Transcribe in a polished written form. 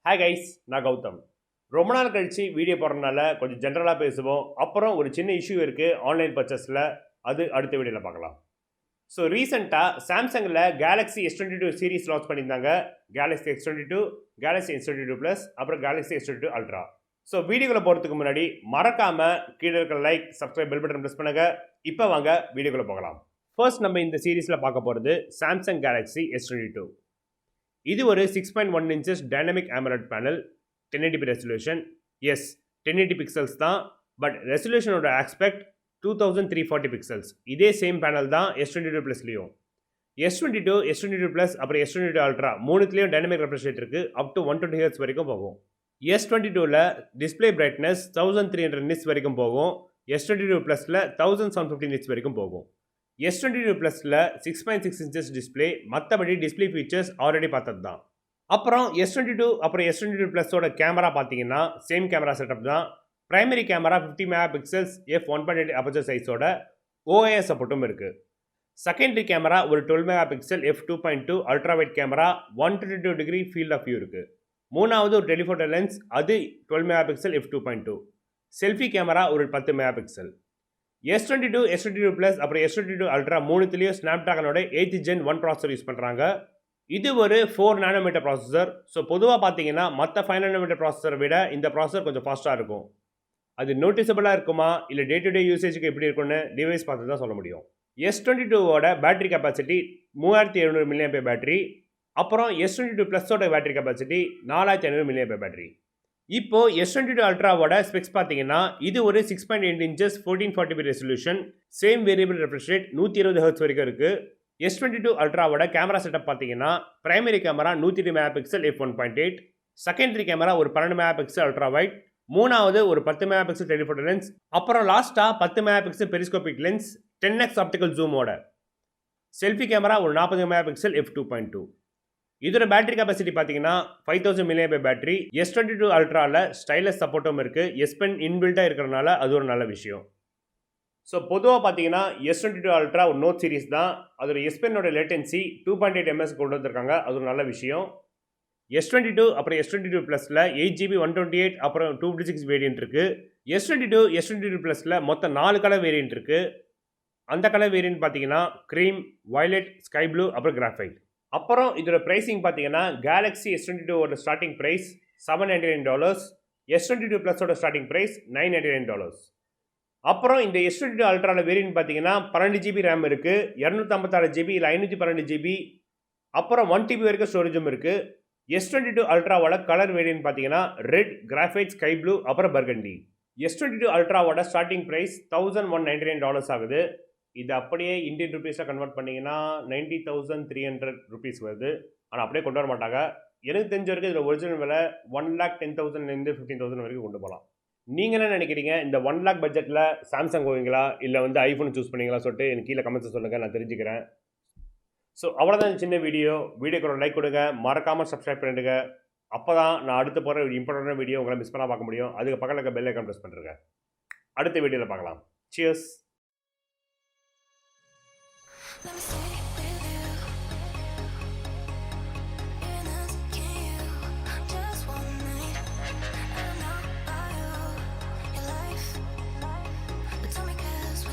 Hi guys, நான் கௌதம். ரொம்ப நாள் கழிச்சு வீடியோ போடுறதுனால கொஞ்சம் ஜென்ரலாக பேசுவோம். அப்புறம் ஒரு சின்ன இஷ்யூ இருக்குது ஆன்லைன் பர்ச்சேஸில், அது அடுத்த வீடியோவில் பார்க்கலாம். ஸோ ரீசெண்டாக சாம்சங்கில் கேலக்ஸி S22 சீரிஸ் லான்ச் பண்ணியிருந்தாங்க. Galaxy S22, Galaxy S22 plus, அப்புறம் கேலக்ஸி S22 அல்ட்ரா. ஸோ வீடியோக்குள்ளே போகிறதுக்கு முன்னாடி மறக்காமல் கீழே இருக்கிற like, subscribe, bell button press பண்ணுங்க. இப்போ வாங்க வீடியோக்குள்ளே போகலாம். ஃபர்ஸ்ட் நம்ம இந்த சீரீஸில் பார்க்க போகிறது சாம்சங் கேலக்ஸி S22. இது ஒரு 6.1 inches dynamic AMOLED panel, 1080p resolution. Yes, 1080 pixels தான், பட் ரெசல்யூஷனோட ஆஸ்பெக்ட் 2340 பிக்சல்ஸ். இதே சேம் பேனல் தான் S22 ப்ளஸ்லையும். S22, S22 ப்ளஸ் அப்புறம் S22 அல்ட்ரா மூணுத்துலேயும் டைனமிக் ரெஃப்ரெஷ் ரேட் இருக்குது. அப் டு 120 Hz வரைக்கும் போகும். S22ல் டிஸ்பிளே பிரைட்னஸ் 1300 nits வரைக்கும் போகும். S22 ப்ளஸில் 1750 nits வரைக்கும் போகும். S22 ப்ளஸில் 6.6 inches டிஸ்பிளே, மற்றபடி டிஸ்பிளே ஃபீச்சர்ஸ் ஆல்ரெடி பார்த்தது தான். அப்புறம் S22 அப்புறம் S22 ப்ளஸோட கேமரா பார்த்தீங்கன்னா சேம் கேமரா செட்டப் தான். Primary camera 50 MP f1.8 aperture சைஸோட OIS சப்போர்ட்டும் இருக்குது. செகண்டரி கேமரா ஒரு 12 MP f2.2 ultra wide camera, 122 degree field of view இருக்குது. மூணாவது ஒரு டெலிஃபோட்டோ லென்ஸ், அது 12 MP f2.2. செல்ஃபி கேமரா ஒரு 10 MP. S22, S22 ப்ளஸ் அப்புறம் S22 அல்ட்ரா மூணுத்துலேயும் ஸ்னாப்ட்ராகனோட 8th Gen 1 ப்ராசஸர் யூஸ் பண்ணுறாங்க. இது ஒரு 4 nm ப்ராசஸர். ஸோ பொதுவாக பார்த்தீங்கன்னா மற்ற 5 nm ப்ராசஸரை விட இந்த ப்ராசஸர் கொஞ்சம் ஃபாஸ்ட்டாக இருக்கும். அது நோட்டிசபிளாக இருக்குமா இல்லை டே டு டே யூசேஜுக்கு எப்படி இருக்கும்னு டிவைஸ் பார்த்து தான் சொல்ல முடியும். S22ஓட பேட்டரி கெப்பாசிட்டி 3700 mAh பேட்டரி. அப்புறம் S22 ப்ளஸோட பேட்டரி கெப்பாசிட்டி 4500 mAh பேட்டரி. இப்போ S22 அல்ட்ராவோட ஸ்பெக்ஸ் பார்த்தீங்கன்னா இது ஒரு 6.8 inches 1440p resolution, same variable refresh rate 120 Hz வரைக்கும் இருக்குது. S22 அல்ட்ராவோட கேமரா செட்டப் பார்த்தீங்கன்னா primary camera 108 MP f1.8, secondary camera ஒரு 12 MP அல்ட்ரா வைட், மூணாவது ஒரு 10 MP டெலிஃபோட்டோ லென்ஸ், அப்புறம் லாஸ்ட்டாக 10 MP periscopic lens 10x optical ஜூமோட. செல்ஃபி கேமரா ஒரு 40 MP f2.2. இதோட பேட்டரி கெப்பாசிட்டி பார்த்தீங்கன்னா 5000 mAh பேட்டரி. S22 அல்ட்ராவில் ஸ்டைலஸ் சப்போர்ட்டும் இருக்குது. S Pen இன்பில்ட்டாக இருக்கிறனால அது ஒரு நல்ல விஷயம். ஸோ பொதுவாக பார்த்தீங்கன்னா S22 அல்ட்ரா ஒரு நோட் சீரிஸ் தான். அதோட S Penோட லேட்டன்சி 2.8 ms கொண்டு வந்திருக்காங்க, அது ஒரு நல்ல விஷயம். S22 அப்புறம் S22 ப்ளஸில் 8GB 128 அப்புறம் 256 வேரியன்ட் இருக்குது. S22 ப்ளஸில் மொத்தம் 4 கலர் வேரியன்ட் இருக்குது. அந்த கலர் வேரியன்ட் பார்த்தீங்கன்னா க்ரீம், வயலட், ஸ்கை ப்ளூ அப்புறம் கிராஃபைட். அப்புறம் இதோட ப்ரைஸிங் பார்த்தீங்கன்னா கேலக்ஸி S22ஓட ஸ்டார்டிங் ப்ரைஸ் $799, S22 ப்ளஸோட ஸ்டார்டிங் ப்ரைஸ் $999. அப்புறம் இந்த S22 அல்ட்ராவில் வேரியன்ட் பார்த்தீங்கன்னா 12GB ரேம் இருக்குது, 256GB இல்லை 512GB, அப்புறம் 1TB வரைக்கும் ஸ்டோரேஜும் இருக்குது. S22 அல்ட்ராவோட கலர் வேரியன்ட் பார்த்தீங்கன்னா ரெட், கிராஃபைட், ஸ்கை ப்ளூ அப்புறம் பர்கண்டி. S22 அல்ட்ராவோட ஸ்டார்டிங் ப்ரைஸ் $1199 ஆகுது. இது அப்படியே இந்தியன் ருபீஸாக கன்வெர்ட் பண்ணிங்கன்னா 90,300 rupees வருது. ஆனால் அப்படியே கொண்டு வர மாட்டாங்க. எனக்கு தெரிஞ்ச வரைக்கும் இதில் ஒரிஜினல் விலை 1,10,000 15,000 வரைக்கும் கொண்டு போகலாம். நீங்கள் என்ன நினைக்கிறீங்க? இந்த 1 lakh பட்ஜெட்டில் சாம்சங் போவீங்களா இல்லை வந்து ஐஃபோன் சூஸ் பண்ணீங்களா சொல்லிட்டு எனக்கு கீழே கமெண்ட்ஸ் சொல்லுங்கள், நான் தெரிஞ்சுக்கிறேன். ஸோ அவ்வளோதான் சின்ன வீடியோக்கு ஒரு லைக் கொடுங்க, மறக்காமல் சப்ஸ்கிரைப் பண்ணிடுங்க. அப்போ தான் நான் அடுத்து போகிற இம்பார்ட்டன்டான வீடியோ உங்களை மிஸ் பண்ணால் பார்க்க முடியும். அதுக்கு பக்கத்தில் இருக்க பெல் ஐக்கான் ப்ரெஸ் பண்ணுறேங்க. அடுத்த வீடியோவில் பார்க்கலாம். சியர்ஸ்.